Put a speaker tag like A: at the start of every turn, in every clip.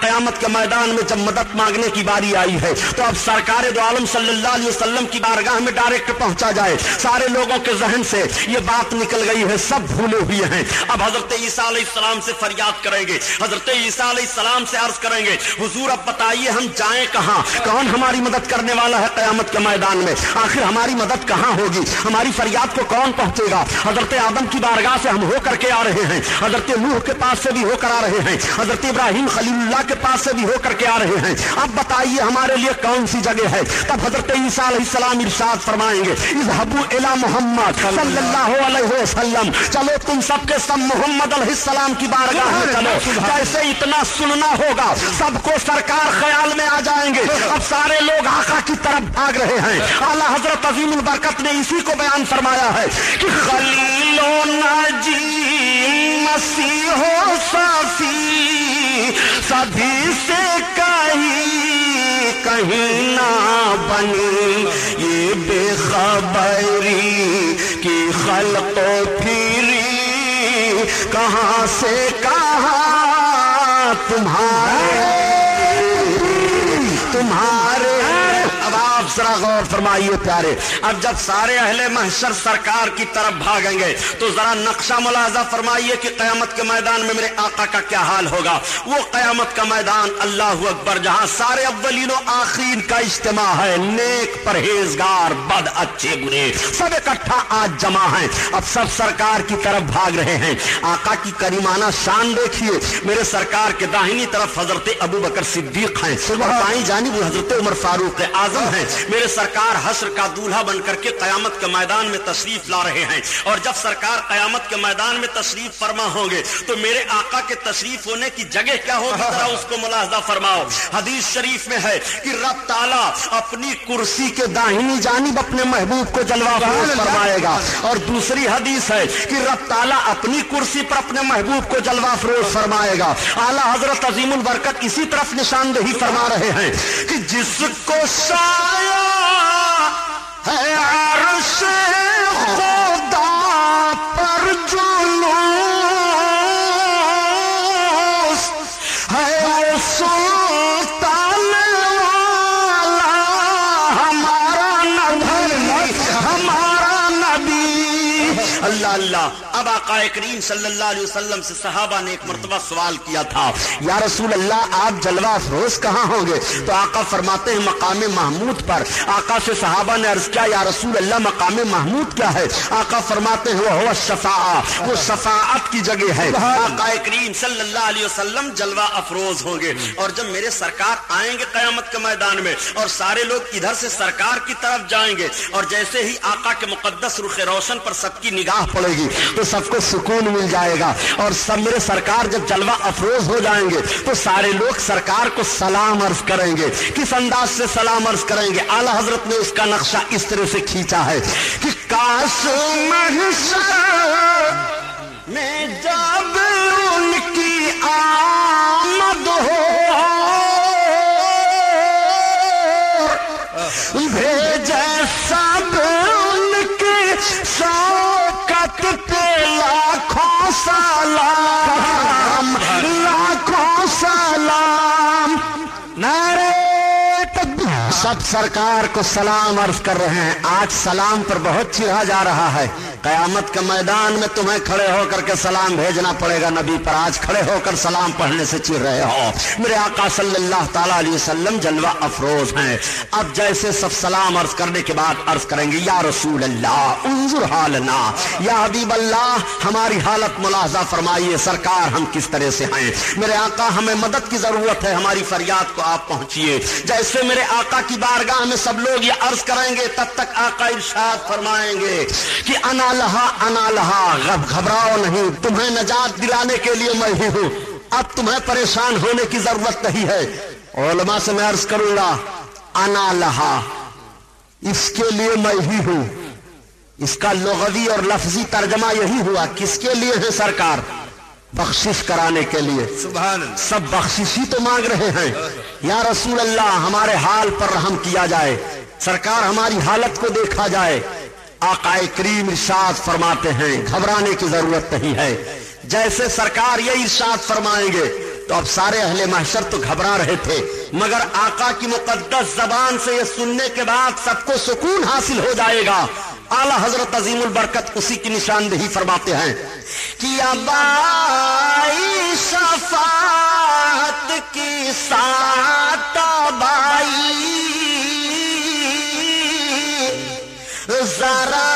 A: قیامت کے میدان میں جب مدد مانگنے کی باری آئی ہے تو اب سرکار دو عالم صلی اللہ علیہ وسلم کی بارگاہ میں ڈائریکٹ پہنچا جائے. سارے لوگوں کے ذہن سے یہ بات نکل گئی ہے, سب بھولے ہوئے ہیں. اب حضرت عیسیٰ علیہ السلام سے فریاد کریں گے, حضرت عیسیٰ علیہ السلام سے عرض کریں گے, حضور اب بتائیے ہم جائیں کہاں؟ کون ہماری مدد کرنے والا ہے قیامت کے میدان میں؟ آخر ہماری مدد کہاں ہوگی؟ ہماری فریاد کو کون پہنچے گا؟ حضرت آدم کی بارگاہ سے ہم ہو کر کے آ رہے ہیں, حضرت نوح کے پاس سے بھی ہو کر آ رہے ہیں, حضرت ابراہیم خلیل اللہ کے پاس سے بھی ہو کر کے آ رہے ہیں. اب بتائیے ہمارے لیے کون سی جگہ ہے؟ تب حضرت عیسیٰ علیہ السلام ارشاد فرمائیں گے, اذهبوا الی محمد صلی اللہ علیہ وسلم, چلو تم سب کے سب محمد علیہ السلام کی بارگاہ میں چلو. جیسے اتنا سننا ہوگا سب کو سرکار خیال میں آ جائیں گے. اب سارے لوگ آقا کی طرف بھاگ رہے ہیں. اعلیٰ حضرت عظیم البرکت نے اسی کو بیان فرمایا ہے کہ خلیل و نجی مسیح و صافی سبھی سے کہیں نہ بنی, یہ بے خبری کی خلق و پھری کہاں سے کہاں تمہارے. اب آپ ذرا غور فرمائیے پیارے, اب جب سارے اہل محشر سرکار کی طرف بھاگیں گے تو ذرا نقشہ ملاحظہ فرمائیے کہ قیامت کے میدان میں میرے آقا کا کیا حال ہوگا. وہ قیامت کا میدان اللہ اکبر جہاں سارے اولین و آخرین کا اجتماع ہے, نیک پرہیزگار بد اچھے برے سب اکٹھا آج جمع ہیں. اب سب سرکار کی طرف بھاگ رہے ہیں. آقا کی کریمانہ شان دیکھیے, میرے سرکار کے داہنی طرف حضرت ابو بکر صدیق ہیں اور بائیں جانب حضرت عمر فاروق اعظم ہیں. میرے سرکار حشر کا دولہا بن کر کے قیامت کے میدان میں تشریف لا رہے ہیں. اور جب سرکار قیامت کے میدان میں تشریف فرما ہوں گے تو میرے آقا کے تشریف ہونے کی جگہ کیا ہوگی, ذرا اس کو ملاحظہ فرماؤ. حدیث شریف میں ہے کہ رب تعالیٰ اپنی کرسی کے داہنی جانب اپنے محبوب کو جلوہ افروز فرمائے گا, اور دوسری حدیث ہے کہ رب تعالیٰ اپنی کرسی پر اپنے محبوب کو جلوہ افروز فرمائے گا. اعلیٰ حضرت عظیم البرکت اسی طرف نشاندہی فرما رہے ہیں کہ جس کو سایہ ہے عرش خدا پر جلوس ہے, وہ سلطان والا ہمارا نبی, ہمارا نبی. اللہ اللہ. اب آقا کریم صلی اللہ علیہ وسلم سے صحابہ نے ایک مرتبہ سوال کیا تھا, یا رسول اللہ آپ جلوہ افروز کہاں ہوں گے؟ تو آقا فرماتے ہیں مقام محمود پر. آقا سے صحابہ نے عرض کیا, یا رسول اللہ مقام محمود کیا ہے؟ آقا فرماتے ہیں وہ ہوا الشفاعہ, وہ شفاعت کی جگہ ہے. آقا کریم صلی اللہ علیہ وسلم جلوہ افروز ہوں گے, اور جب میرے سرکار آئیں گے قیامت کے میدان میں اور سارے لوگ ادھر سے سرکار کی طرف جائیں گے, اور جیسے ہی آقا کے مقدس رخ روشن پر سب کی نگاہ پڑے گی تو سب کو سکون مل جائے گا. اور سب میرے سرکار جب جلوہ افروز ہو جائیں گے تو سارے لوگ سرکار کو سلام عرض کریں گے. کس انداز سے سلام عرض کریں گے؟ اعلیٰ حضرت نے اس کا نقشہ اس طرح سے کھینچا ہے کہ کاش محشر میں جب ان کی آمد ہو, بھیجے سب ان کی شوکت پہ لاکھوں سلام, لاکھوں سلام. نعرہ تکبیر. سب سرکار کو سلام عرض کر رہے ہیں. آج سلام پر بہت چڑھا جا رہا ہے. قیامت کے میدان میں تمہیں کھڑے ہو کر کے سلام بھیجنا پڑے گا نبی پر. آج کھڑے ہو کر سلام پڑھنے سے چڑھ رہے ہو. میرے آقا صلی اللہ تعالیٰ علیہ وسلم جلوہ افروز ہیں. اب جیسے سب سلام عرض کرنے کے بعد عرض کریں گے, یا رسول اللہ انظر حالنا, یا حبیب اللہ ہماری حالت ملاحظہ فرمائیے, سرکار ہم کس طرح سے ہیں. میرے آقا ہمیں مدد کی ضرورت ہے, ہماری فریاد کو آپ پہنچیے. جیسے میرے آقا کی بارگاہ میں سب لوگ یہ عرض کریں گے تب تک آقا ارشاد فرمائیں گے کہ انا لہا, گھبراؤ نہیں, تمہیں نجات دلانے کے لیے میں ہی ہوں. اب تمہیں پریشان ہونے کی ضرورت نہیں ہے. علماء سے میں عرض کروں گا, انا لہا اس کے لیے میں ہی ہوں. اس کا لغوی اور لفظی ترجمہ یہی ہوا. کس کے لیے ہے سرکار؟ بخشش کرانے کے لیے. سبحان اللہ. سب بخشش ہی تو مانگ رہے ہیں. یا رسول اللہ ہمارے حال پر رحم کیا جائے, سرکار ہماری حالت کو دیکھا جائے. آقا کریم ارشاد فرماتے ہیں گھبرانے کی ضرورت نہیں ہے. جیسے سرکار یہ ارشاد فرمائیں گے तो अब सारे अहले महशर तो घबरा रहे थे, मगर आका की मुकद्दस जबान से ये सुनने के बाद सबको सुकून हासिल हो जाएगा। आला हजरत अजीमुल बरकत उसी की निशानदेही फरमाते हैं कि अबाई शफाअत की साताबाई जरा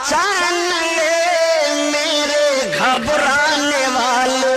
A: चैन ले मेरे घबराने वाले,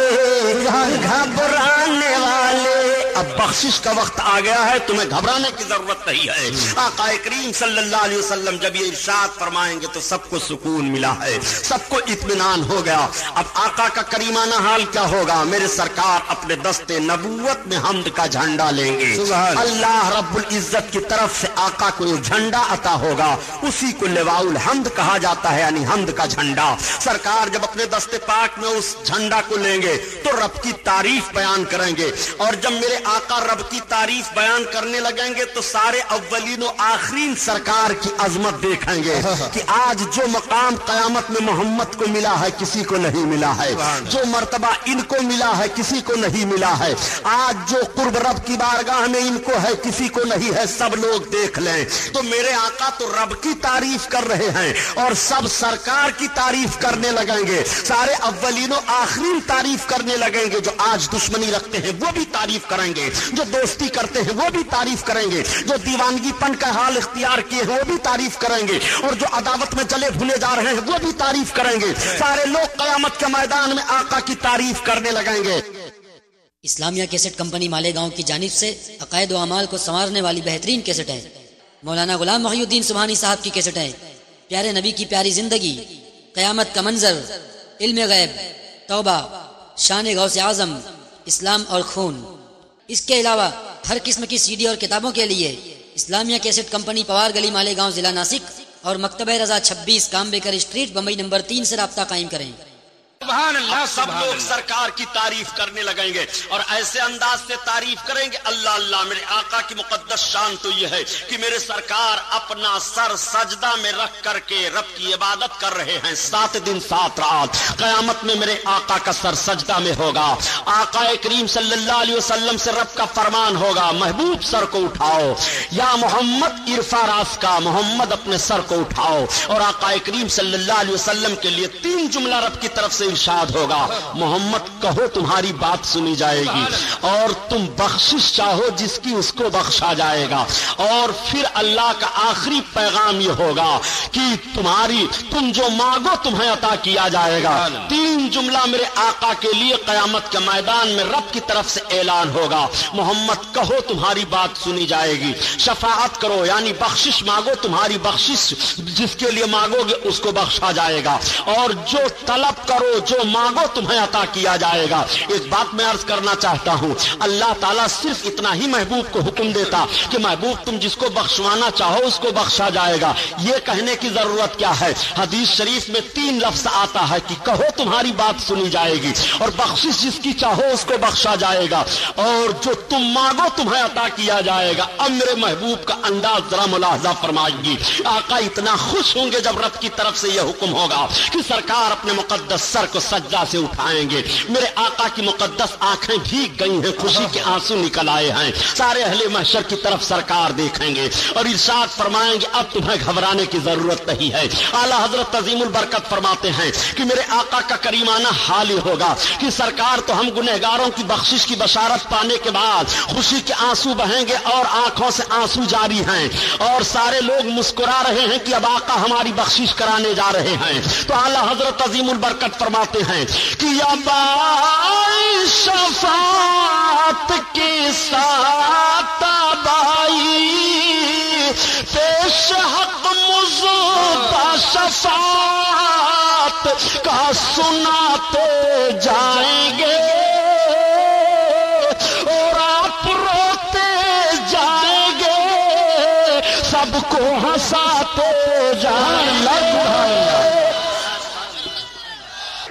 A: घबराने वाले। अब बख्शिश का वक्त आ गया है, तुम्हें घबराने की जरूरत नहीं है। आका करीम सल्लल्लाहु अलैहि वसल्लम जब ये इरशाद फरमाएंगे तो सबको सुकून मिला है, सबको इत्मीनान हो गया। अब आका का करीमाना हाल क्या होगा? मेरे सरकार अपने दस्ते नबूवत में हम्द का झंडा लेंगे। अल्लाह रब्बुल इज्जत की तरफ से आका को एक झंडा अता होगा, उसी को लिवाउल हम्द कहा जाता है, यानी हम्द का झंडा। सरकार जब अपने दस्ते पाक में उस झंडा को लेंगे तो रब की तारीफ बयान करेंगे, और जब मेरे आका रब की तारीफ बयान करने लगेंगे तो सारे अव्वलीन और आखिरीन सरकार की अजमत देखेंगे कि आज जो मकाम कयामत में मोहम्मद को मिला है किसी को नहीं मिला है, जो मर्तबा इनको मिला है किसी को नहीं मिला है, आज जो कुर्ब रब की बारगाह में इनको है किसी को नहीं है, सब लोग देख लें। तो मेरे आका तो रब की तारीफ कर रहे हैं और सब सरकार की तारीफ करने लगेंगे, सारे अव्वलीन और आखिरीन तारीफ करने लगेंगे। जो आज दुश्मनी रखते हैं वो भी तारीफ करेंगे, जो दोस्ती करते हैं वो भी तारीफ करेंगे, जो दीवानगीपन का हाल इख्तियार किए हैं वो भी तारीफ करेंगे, और जो अदावत में जले भुने जा रहे हैं वो भी तारीफ करेंगे। सारे लोग कयामत के मैदान में आका की तारीफ करने लगेंगे।
B: इस्लामिया कैसेट कंपनी मालेगांव की जानिब से अकायद व अमाल को संवारने वाली बेहतरीन कैसेट है। मौलाना गुलाम मोहिउद्दीन सुबहानी साहब की कैसेट है। प्यारे नबी की प्यारी जिंदगी, कयामत का मंजर, इल्म गैब, तौबा, शान गौसे आजम, इस्लाम और खून। इसके अलावा हर किस्म की सीडी और किताबों के लिए इस्लामिया कैसेट कंपनी पवार गली मालेगांव जिला नासिक और मकतबे रजा 26 कामबेकर स्ट्रीट बम्बई नंबर 3 से राब्ता कायम करें।
A: सुभान अल्लाह, सब लोग सरकार की तारीफ करने लगेंगे और ऐसे अंदाज से तारीफ करेंगे, अल्लाह अल्लाह। मेरे आका की मुकद्दस शान तो यह है कि मेरे सरकार अपना सर सजदा में रख करके रब की इबादत कर रहे हैं 7 दिन 7 रात। कयामत में मेरे आका का सर सजदा में होगा। आका करीम सल्लल्लाहु अलैहि वसल्लम से रब का फरमान होगा, महबूब सर को उठाओ, या मोहम्मद इरफा रास का, मोहम्मद अपने सर को उठाओ। और आका करीम सल्लल्लाहु अलैहि वसल्लम के लिए 3 जुमला रब की तरफ से इरशाद होगा, मोहम्मद कहो तुम्हारी बात सुनी जाएगी, और तुम बख्शिश चाहो जिसकी उसको बख्शा जाएगा। और फिर अल्लाह का आखिरी पैगाम ये होगा कि तुम जो मांगो तुम्हें अता किया जाएगा। 3 जुमला मेरे आका के लिए कयामत के मैदान में रब की तरफ से ऐलान होगा, मोहम्मद कहो तुम्हारी बात सुनी जाएगी, शफाअत करो यानी बख्शिश मांगो, तुम्हारी बख्शिश जिसके लिए मांगोगे उसको बख्शा जाएगा, और जो तलब करो जो मांगो तुम्हें अता किया जाएगा। एक बात मैं अर्ज करना चाहता हूं, अल्लाह ताला सिर्फ इतना ही महबूब को हुक्म देता कि महबूब तुम जिसको बख्शवाना चाहो उसको बख्शा जाएगा। ये कहने की जरूरत क्या है? हदीस शरीफ में 3 लफ्ज आता है कि कहो तुम्हारी बात सुनी जाएगी, और बख्शिश जिसकी चाहो उसको बख्शा जाएगा, और जो तुम मांगो तुम्हें अता किया जाएगा। अब मेरे महबूब का अंदाज जरा मुलाहजा फरमाएंगी, आका इतना खुश होंगे जब रब की तरफ से यह हुक्म होगा कि सरकार अपने मुकद्दस सर को सज्जा से उठाएंगे। मेरे आका की मुकद्दस आंखें भीग गई हैं, खुशी के आंसू निकल आए हैं। सारे अहले महशर की तरफ सरकार देखेंगे और इरशाद फरमाएंगे, अब तुम्हें घबराने की जरूरत नहीं है। आला हजरत अजीमुल बरकत फरमाते हैं कि मेरे आका का करीमाना हाल ही होगा कि सरकार तो हम गुनहगारों की बख्शिश की बशारत पाने के बाद खुशी के आंसू बहेंगे और आंखों से आंसू जारी हैं, और सारे लोग मुस्कुरा रहे हैं कि अब आका हमारी बख्शिश कराने जा रहे हैं। तो आला हजरत अजीमुल बरकत फरमाते हैं कि अबाई शफाअत के साथ बाई पेश हक मुज़्ज़ा शफाअत का सुनाते जाएंगे, और आप रोते जाएंगे, सबको हंसाते जाएंगे।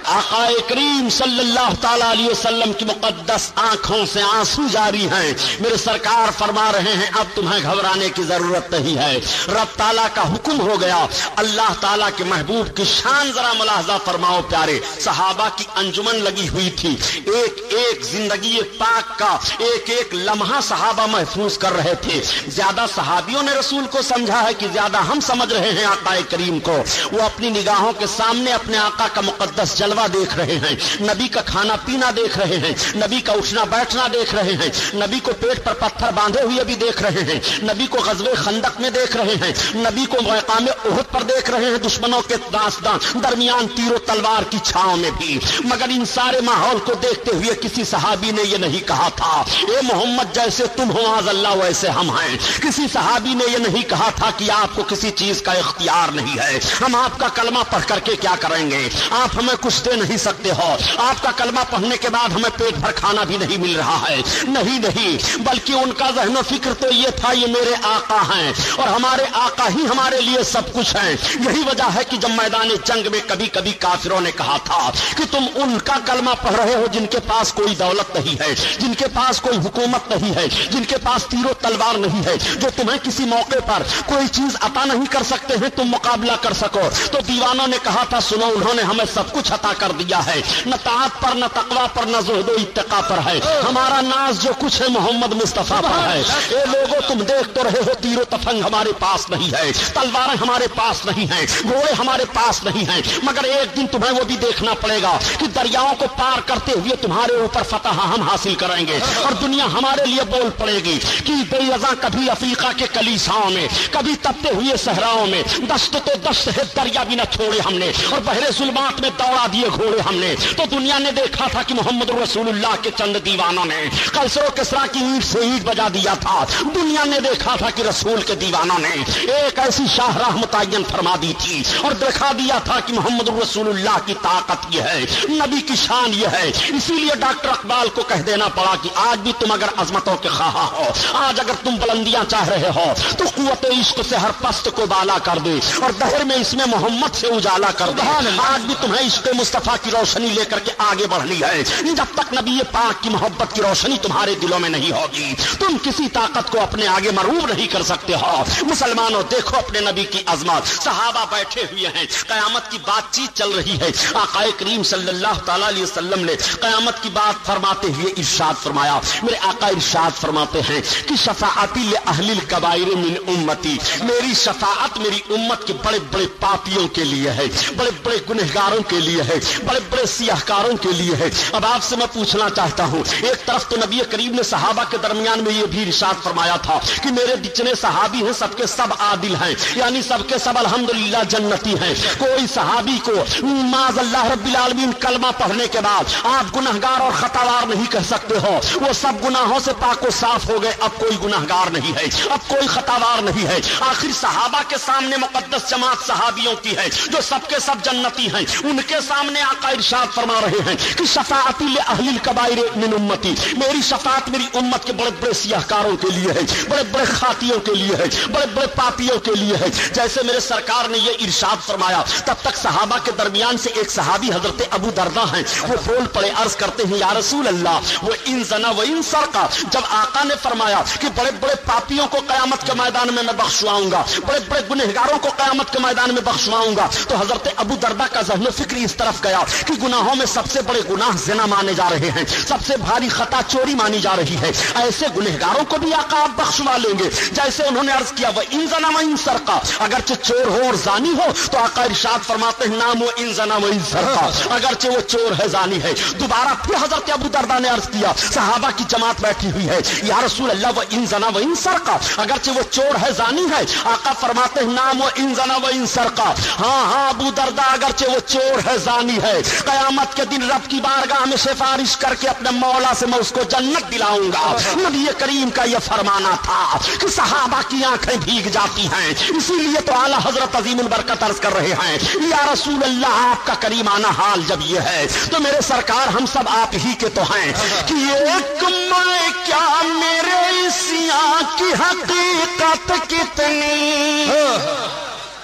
A: آقا کریم صلی اللہ تعالی علیہ وسلم کی مقدس آنکھوں سے آنسو جاری ہیں. میرے سرکار فرما رہے ہیں اب تمہیں گھبرانے کی ضرورت نہیں ہے. رب تعالیٰ کا حکم ہو گیا. اللہ تعالیٰ کے محبوب کی شان ذرا ملاحظہ فرماؤ پیارے. صحابہ کی انجمن لگی ہوئی تھی. ایک ایک زندگی پاک کا ایک ایک لمحہ صحابہ محفوظ کر رہے تھے. زیادہ صحابیوں نے رسول کو سمجھا ہے کہ زیادہ ہم سمجھ رہے ہیں آقا کریم کو. وہ اپنی نگاہوں کے سامنے اپنے آقا کا مقدس جلوہ دیکھ رہے ہیں, نبی کا کھانا پینا دیکھ رہے ہیں, نبی کا اٹھنا بیٹھنا دیکھ رہے ہیں, نبی کو پیٹ پر پتھر باندھے ہوئے بھی دیکھ رہے ہیں, نبی کو غزوہ خندق میں دیکھ رہے ہیں, نبی کو مقام احد پر دیکھ رہے ہیں, دشمنوں کے داستان درمیان تیر و تلوار کی چھاؤں میں بھی. مگر ان سارے ماحول کو دیکھتے ہوئے کسی صحابی نے یہ نہیں کہا تھا اے محمد جیسے تم ہو معاذ اللہ ویسے ہم ہیں. کسی صحابی نے یہ نہیں کہا تھا کہ آپ کو کسی چیز کا اختیار نہیں ہے, ہم آپ کا کلمہ پڑھ کر کے کیا کریں گے, آپ ہمیں کچھ دے نہیں سکتے ہو, آپ کا کلمہ پڑھنے کے بعد ہمیں پیٹ بھر کھانا بھی نہیں مل رہا ہے. نہیں نہیں, بلکہ ان کا ذہن و فکر تو یہ تھا یہ میرے آقا ہیں اور ہمارے آقا ہی ہمارے لیے سب کچھ ہیں. یہی وجہ ہے کہ جب میدان جنگ میں کبھی کبھی کافروں نے کہا تھا کہ تم ان کا کلمہ پڑھ رہے ہو جن کے پاس کوئی دولت نہیں ہے, جن کے پاس کوئی حکومت نہیں ہے, جن کے پاس تیر و تلوار نہیں ہے, جو تمہیں کسی موقع پر کوئی چیز عطا نہیں کر سکتے ہیں تم مقابلہ کر سکو. تو دیوانوں نے کہا تھا سنو انہوں نے ہمیں سب کچھ عطا کر دیا ہے, نہ طاعت پر نہ تقویٰ پر نہ زہد و اتقاء پر ہے, ہمارا ناز جو کچھ ہے محمد مصطفیٰ پر ہے. اے لوگوں تم دیکھ تو رہے ہو تیر و تفنگ ہمارے پاس نہیں ہے, تلواریں ہمارے پاس نہیں ہیں, گھوڑے ہمارے پاس نہیں ہیں, مگر ایک دن تمہیں وہ بھی دیکھنا پڑے گا کہ دریاؤں کو پار کرتے ہوئے تمہارے اوپر فتح ہم حاصل کریں گے اور دنیا ہمارے لیے بول پڑے گی کہ بے رضا کبھی افریقہ کے کلیساؤں میں, کبھی تپتے ہوئے صحراؤں میں, دشت تو دشت ہے دریا بھی نہ چھوڑے ہم نے اور بحر ظلمات میں دوڑا دیے گھوڑے ہم نے. تو دنیا نے دیکھا تھا کہ محمد رسول اللہ کے چند دیوانوں نے قیصر و کسریٰ کی اینٹ سے اینٹ بجا دیا تھا. دنیا نے دیکھا تھا کہ رسول کے دیوانوں نے ایک ایسی شاہراہ متعین فرما دی تھی اور دکھا دیا تھا کہ محمد رسول اللہ کی طاقت یہ ہے, نبی کی شان یہ ہے. اسی لیے ڈاکٹر اقبال کو کہہ دینا پڑا کہ آج بھی تم اگر عظمتوں کے خواہاں ہو, آج اگر تم بلندیاں چاہ رہے ہو تو قوت عشق سے ہر پست کو بالا کر دے اور دہر میں اس میں محمد سے اجالا کر دے. آج بھی تمہیں عشق مصطفیٰ کی روشنی لے کر کے آگے بڑھنی ہے. جب تک نبی پاک کی محبت کی روشنی تمہارے دلوں میں نہیں ہوگی تم کسی طاقت کو اپنے آگے مروب نہیں کر سکتے ہو. مسلمانوں دیکھو اپنے نبی کی عظمت. صحابہ بیٹھے ہوئے ہیں, قیامت کی بات چیت چل رہی ہے. آقا کریم صلی اللہ تعالی علیہ وسلم نے قیامت کی بات فرماتے ہوئے ارشاد فرمایا. میرے آقا ارشاد فرماتے ہیں کہ شفاعتی لأہل الکبائر من امتی, میری شفاعت میری امت کے بڑے بڑے پاپیوں کے لیے ہے, بڑے بڑے گنہگاروں کے لیے ہے, بڑے بڑے سیاہکاروں کے لیے ہے. اب آپ سے میں پوچھنا چاہتا ہوں, ایک طرف تو نبی کریم نے صحابہ کے درمیان میں یہ بھی ارشاد فرمایا تھا کہ میرے جتنے صحابی ہیں سب کے سب عادل ہیں, یعنی سب کے سب الحمدللہ جنتی ہیں. کوئی صحابی کو معاذ اللہ رب العالمین کلمہ پڑھنے کے بعد آپ گنہگار اور خطاوار نہیں کہہ سکتے ہو. وہ سب گناہوں سے پاک و صاف ہو گئے, اب کوئی گنہگار نہیں ہے, اب کوئی خطاوار نہیں ہے. آخر صحابہ کے سامنے مقدس جماعت صحابیوں کی ہے جو سب کے سب جنتی ہیں, ان کے سامنے آقا ارشاد فرما رہے ہیں کہ شفاعتی لأہل الکبائر من امتی, میری شفاعت میری امت کے بڑے بڑے سیاہکاروں کے لیے ہے, بڑے بڑے خاطیوں کے لیے ہے, بڑے بڑے پاپیوں کے لیے ہے. جیسے میرے سرکار نے یہ ارشاد فرمایا تب تک صحابہ کے درمیان سے ایک صحابی حضرت ابو درداء ہیں, وہ بول پڑے, عرض کرتے ہیں یا رسول اللہ وہ ان زنا و ان سرقہ. جب آقا نے فرمایا کہ بڑے بڑے پاپیوں کو قیامت کے میدان میں بخشواؤں گا, بڑے بڑے گنہگاروں کو قیامت کے میدان میں بخشواؤں گا, تو حضرت ابو درداء کا ذہن و فکر اس طرف گیا کہ گناہوں میں سب سے بڑے گناہ زنا مانے جا رہے ہیں, سب سے بھاری خطا چوری مانی جا رہی ہے. ایسے گنہگاروں کو بھی آقا آپ بخشوا لیں گے. جیسے انہوں نے عرض کیا وہ ان زنا و ان سرقہ, اگرچہ چور ہو اور زانی ہو تو آقا ارشاد فرماتے ہیں نام و ان زنا و ان سرقہ, اگرچہ وہ چور ہے زانی ہے. دوبارہ پھر حضرت ابو درداء نے عرض کیا, صحابہ کی جماعت بیٹھی ہوئی ہے, یا رسول اللہ وہ ان زنا و ان سرقہ, اگرچہ وہ چور ہے زانی ہے. آقا فرماتے ہیں نام و ان زنا و ان سرقہ, ہاں ہاں ابو درداء اگرچہ وہ چور ہے زانی ہے, قیامت کے دن رب کی بارگاہ میں سفارش کر کے اپنے مولا سے میں اس کو جنت دلاؤں گا. نبی کریم کا یہ فرمانا تھا کہ صحابہ کی آنکھیں بھیگ جاتی ہیں. اسی لیے تو اعلیٰ حضرت عظیم البرکت عرض کر رہے ہیں یا رسول اللہ آپ کا کریمانہ حال جب یہ ہے تو میرے سرکار ہم سب آپ ہی کے تو ہیں کہ ایک میں کیا میرے سیاہ کی حقیقت کتنی,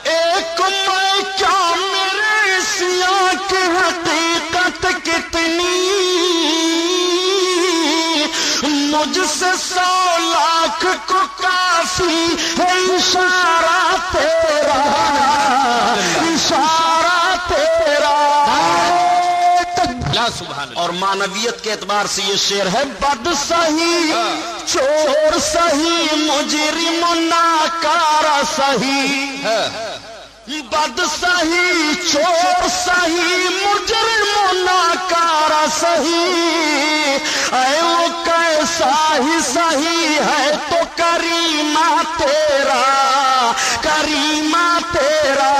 A: ایک میں کیا میرے سیاہ کی حقیقت कितनी, मुझ से 100 लाख को काफी है इशारा तेरा, इशारा तेरा। और मानवियत के एतबार से ये शेर है, बद सही चोर सही मुजरिम नाकारा सही, बद सही चोर सही मुजरिम नाकारा सही, ऐ वो कैसा ही सही है तो करीमा तेरा, करीमा तेरा।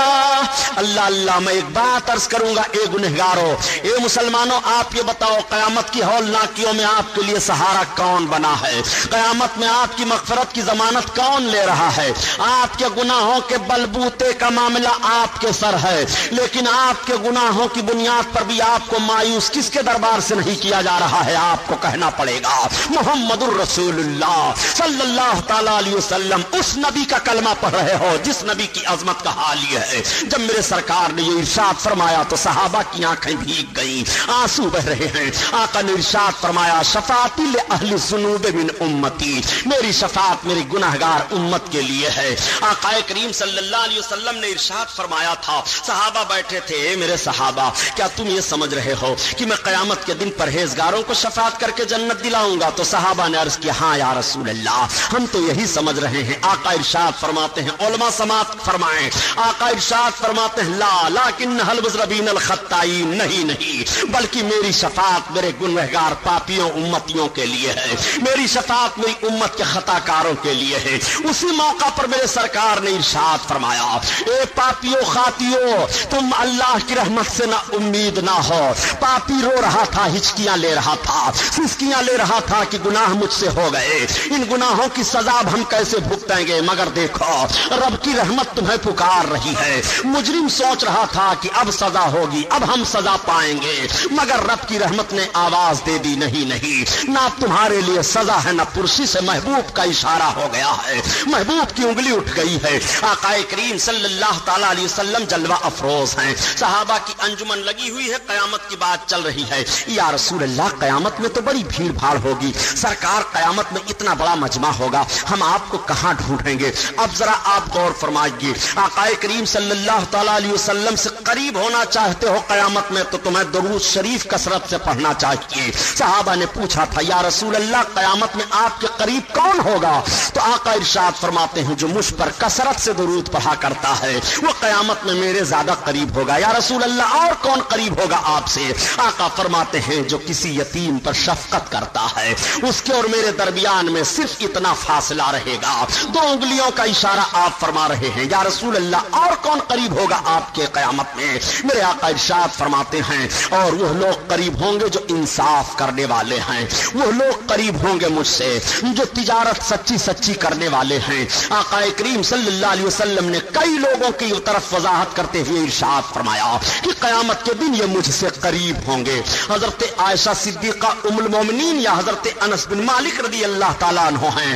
A: अल्लाह अल्लाह, मैं एक बात अर्ज करूंगा, ए गुनहगारों, ए मुसलमानों, आप ये बताओ कयामत की हौलनाकियों में आपके लिए सहारा कौन बना है? कयामत में आपकी मगफरत की जमानत कौन ले रहा है? आपके गुनाहों के बलबूते का मामला आपके सर है, लेकिन आपके गुनाहों की बुनियाद पर भी आपको मायूस किसके दरबार से नहीं किया जा रहा है? आपको कहना पड़ेगा मुहम्मदुर रसूलुल्लाह सल्लल्लाहु तआला अलैहि वसल्लम, उस नबी का कलमा पढ़ रहे हो जिस नबी की अजमत का हाल ये है। जब मेरे सरकार ने ये इरशाद फरमाया तो सहाबा की आंखें भीग गईं, आंसू बह रहे हैं। आका ने इरशाद फरमाया, शफाअती ले अहले ज़ुनूब मिन उम्मती, मेरी शफाअत मेरी गुनहगार उम्मत के लिए है। आका करीम सल्लल्लाहु अलैहि वसल्लम ने इरशाद फरमाया था, सहाबा बैठे थे, मेरे सहाबा क्या तुम ये समझ रहे हो कि मैं कयामत के दिन परहेजगारों को शफाअत करके जन्नत दिलाऊंगा? तो सहाबा ने अर्ज किया, हाँ या रसूल अल्लाह, हम तो यही समझ रहे हैं। आका इरशाद फरमाते हैं, उलमा समात फरमाएं, आका इरशाद फरमाते हैं, ला लाकिन हल मुज़रबीन अल खत्ताईन, नहीं नहीं, बल्कि मेरी शफाअत मेरे गुनहगार पापियों उम्मतियों के लिए है, मेरी शफाअत मेरी उम्मत के खताकारों के लिए है। उसी मौका पर मेरे सरकार ने इरशाद फरमाया, ए पापियों खातियों, तुम अल्लाह की रहमत से ना उम्मीद ना हो। पापी रो रहा था, हिचकियां ले रहा था, सिसकियां ले रहा था कि गुनाह मुझसे हो गए, इन गुनाहों की सजा हम कैसे भुगतेंगे? मगर देखो रब की रहमत तुम्हें पुकार रही है। मुजरिम सोच रहा था कि अब सजा होगी, अब हम सजा पाएंगे, मगर रब की रहमत ने आवाज दे दी, नहीं नहीं, ना तुम्हारे लिए सजा है, ना पुरसी से महबूब का इशारा हो गया है, महबूब की उंगली उठ गई है। आकाए करीम सल्लल्लाहु तआला अलैहि वसल्लम जलवा अफरोज हैं, सहाबा की अंजुमन लगी हुई है, कयामत की बात चल रही है। या रसूल अल्लाह, कयामत में तो बड़ी भीड़ भाड़ होगी, सरकार कयामत में इतना बड़ा मजमा होगा, हम आपको कहां ढूंढेंगे? अब जरा आप गौर फरमाइए, आकाए करीम सल्लल्लाहु तआला अलैहि वसल्लम से करीब होना चाहते हो कयामत में तो तुम्हें दुरूद शरीफ कसरत से पढ़ना चाहिए। सहाबा ने पूछा था, या रसूल अल्लाह, कयामत में आपके करीब कौन होगा? तो आका इरशाद फरमाते हैं, जो मुझ पर कसरत से दुरूद पढ़ा करता है वो कयामत में मेरे ज्यादा करीब होगा। या रसूल अल्लाह, और कौन करीब होगा आपसे? आका फरमाते हैं, जो किसी यतीम पर शफकत करता है उसके और मेरे दरमियान में सिर्फ इतना फासला रहेगा, 2 उंगलियों का इशारा आप फरमा रहे हैं। या रसूल अल्लाह, और कौन करीब होगा आपके कयामत में? मेरे आका इरशाद फरमाते हैं, और वह लोग करीब होंगे जो इंसाफ करने वाले हैं, वह लोग करीब होंगे मुझसे जो तिजारत सच्ची सच्ची करने वाले हैं। आका करीम सल्लल्लाहु अलैहि वसल्लम ने कई लोगों की तरफ वजाहत करते हुए इरशाद फरमाया कि कयामत के दिन ये मुझसे करीब होंगे। हजरत आयशा सिद्दीका उम्मुल मोमिनीन या हजरत अनस बिन मालिक रदी अल्लाह ताला अन्हु हैं,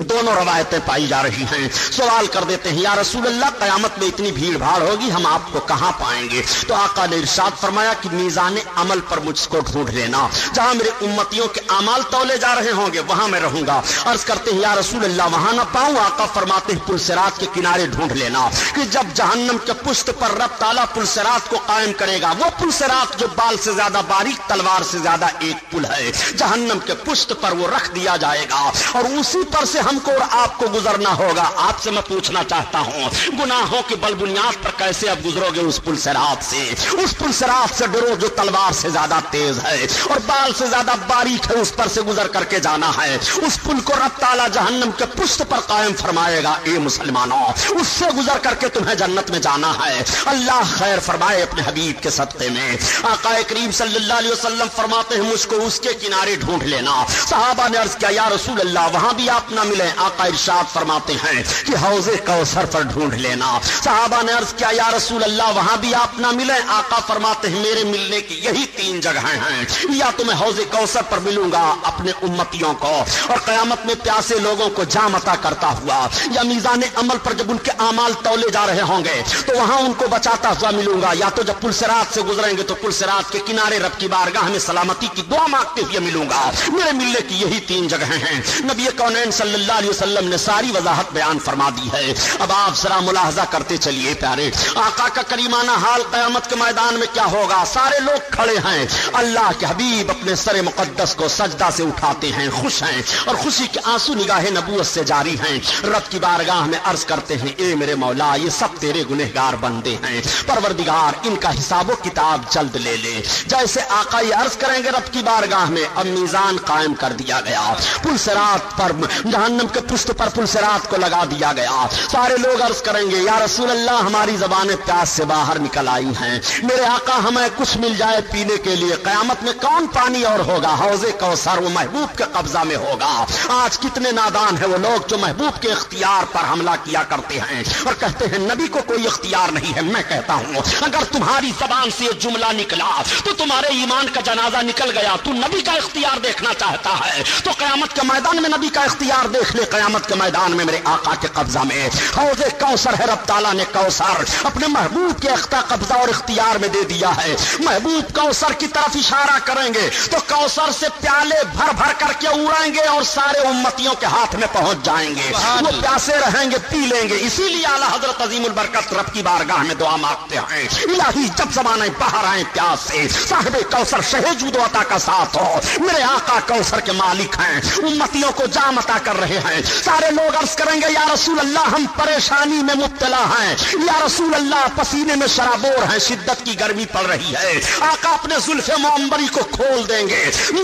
A: दोनों रवायतें पाई जा रही हैं। सवाल कर देते हैं, या रसूल अल्लाह, कयामत में इतनी भीड़ भाड़ होगी, हम आपको कहां पाएंगे? तो आका ने इरशाद फरमाया कि मीज़ान अमल पर मुझको ढूंढ लेना, जहां मेरे उम्मतियों के अमाल तौले जा रहे होंगे वहां मैं रहूंगा। अर्ज करते हैं, या रसूल अल्लाह, वहां ना पाऊं? आका फरमाते हैं, पुलसिरात के किनारे ढूंढ लेना, कि जब जहन्नम के पुष्ट पर रब ताला पुलसिरात को कायम करेगा, वो पुलसिरात जो बाल से ज्यादा बारीक, तलवार से ज्यादा एक पुल है, जहन्नम के पुष्ट पर वो रख दिया जाएगा और उसी पर से हमको और आपको गुजरना होगा। आपसे मैं पूछना चाहता हूं, गुनाहों की बलबुनियाद पर कैसे अब गुजरोगे उस पुल सिरात से? उस पुल सिरात से डरो जो तलवार से ज्यादा तेज है और बाल से ज्यादा बारीक है, उस पर से गुजर करके जाना है। उस पुल को रब ताला जहन्नम के पुष्ट पर कायम फरमाएगा। ए मुसलमानों, उससे गुजर करके तुम्हें जन्नत में जाना है। अल्लाह खैर फरमाए अपने हबीब के सत्ते में। आका करीम सल्लल्लाहु अलैहि वसल्लम फरमाते हैं, मुझको उसके किनारे ढूंढ लेना। सहाबा ने अर्ज किया, या रसूल अल्लाह, वहां भी आप ना मिले आका इरशाद फरमाते हैं कि हौज़े कौसर पर ढूंढ लेना। सहाबा ने अर्ज किया या रसूल अल्लाह वहां भी आप ना मिले? आका फरमाते हैं मेरे मिलने की यही 3 जगहें हैं, या तो मैं हौज़े कौसर पर मिलूंगा अपने उम्मतियों को और कयामत में प्यासे लोगों को जाम अता करता हुआ, या मीज़ान अमल पर जब उनके आमाल तौले जा रहे होंगे तो वहां उनको बचाता हुआ मिलूंगा, या तो जब पुल सिरात से गुजरेंगे तो पुल सिरात के किनारे रब की बारगाह में सलामती की दुआ मांगते हुए मिलूंगा। मेरे मिलने की यही 3 जगहें हैं। नबी कौनैन सल्लल्लाहु अलैहि वसल्लम ने सारी वजाहत बयान फरमा दी है। अब आप जरा मुलाहजा करते चलिए प्यारे, आका का करीमाना हाल क़यामत के मैदान में क्या होगा। सारे लोग खड़े हैं, अल्लाह के हबीब अपने सर मुकद्दस को सजदा से उठाते हैं, खुश हैं और खुशी के आंसू निगाहे नबूवत से जारी हैं। रब की बारगाह में अर्ज करते हैं ए मेरे मौला ये सब तेरे गुनहगार बंदे हैं, परवरदिगार इनका हिसाबो किताब जल्द ले ले। जैसे आका ये अर्ज करेंगे रब की बारगाह में, अब मीजान कायम कर दिया गया, पुल सिरात पर जहन्नम के पुष्ट पर पुल सिरात को लगा दिया गया। सारे लोग अर्ज करेंगे या रसूल अल्लाह हमारी ज़बानें प्यास से बाहर निकल आई हैं, मेरे आका हमें कुछ मिल जाए पीने के लिए। कयामत में कौन पानी और होगा, हौज़े कौसर वो महबूब के कब्जा में होगा। आज कितने नादान है वो लोग जो महबूब के इख्तियार पर हमला किया करते हैं और कहते हैं नबी को कोई इख्तियार नहीं है। मैं कहता हूं अगर तुम्हारी जबान से ये जुमला निकला तो तुम्हारे ईमान का जनाजा निकल गया। तू नबी का इख्तियार देखना चाहता है तो कयामत के मैदान में नबी का इख्तियार देख ले। कयामत के मैदान में मेरे आका के कब्जा में हौज़े कौसर है। रब ताला ने कौसर अपने महबूब के अख्ता कब्जा और इख्तियार में दे दिया है। महबूब कौसर की तरफ इशारा करेंगे तो कौसर से प्याले भर भर करके उड़ेंगे और सारे उम्मतियों के हाथ में पहुंच जाएंगे। वो प्यासे रहेंगे, पी लेंगे। इसीलिए आला हजरत अजीमुल बरकत रब की बारगाह में दुआ मांगते हैं इलाही जब ज़माने बाहर आए प्यास से, साहिबे कौसर शहे जूद अता का साथ हो। मेरे आका कौसर के मालिक हैं, उम्मतियों को जाम अता कर रहे हैं। सारे लोग अर्ज करेंगे या रसूल अल्लाह हम परेशानी में मुब्तला हैं, या रसूल अल्लाह पसीने में शराबोर हैं, शिद्दत की गर्मी पड़ रही है। आका अपने जुल्फे मुअम्बरी को खोल देंगे,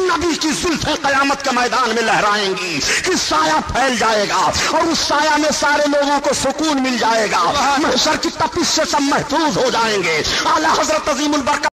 A: नबी की जुल्फे कयामत के मैदान में लहराएंगी कि साया फैल जाएगा और उस साया में सारे लोगों को सुकून मिल जाएगा। महशर की तपिश से सब महफूज हो जाएंगे। आला हजरत अजीमुल बरकत